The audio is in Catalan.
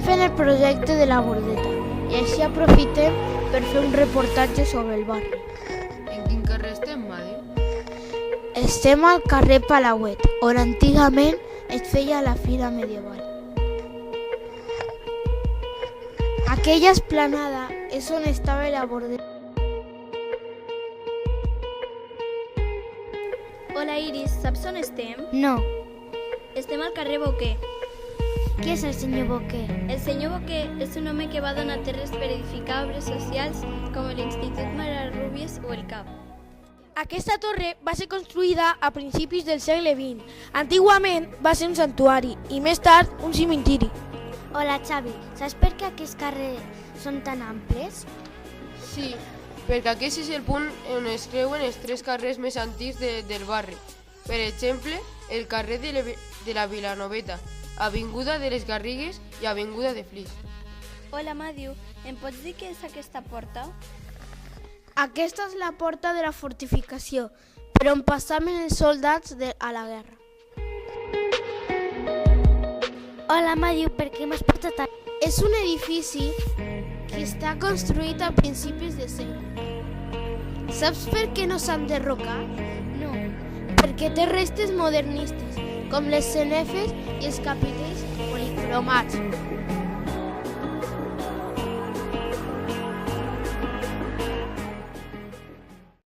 fent el projecte de la Bordeta i així aprofitem per fer un reportatge sobre el barri. En quin carrer estem, Madi? Estem al carrer Palauet, on antigament es feia la fira medieval. Aquella esplanada és on estava la Bordeta. Hola Iris, saps on estem? No. Estem al carrer Boquer. Qui és el senyor Boquer? El senyor Boquer és un home que va donar terres per edificar obres socials com l'Institut Mararrubies o el CAP. Aquesta torre va ser construïda a principis del segle XX. Antigament va ser un santuari i més tard un cimentiri. Hola Xavi, saps per què aquests carrers són tan amples? Sí, perquè aquest és el punt on es creuen els tres carrers més antics del barri. Per exemple, el carrer de la Vilanoveta, Avinguda de les Garrigues i Avinguda de Flix. Hola Madiu, em pots dir què és aquesta porta? Aquesta és la porta de la fortificació, per on passaven els soldats a la guerra. Hola Madiu, per què m'has portat a... És un edifici que està construït a principis de segle. Saps per què no s'han derrocat? No. Perquè té restes modernistes, com les cenefes i els capitells policromats.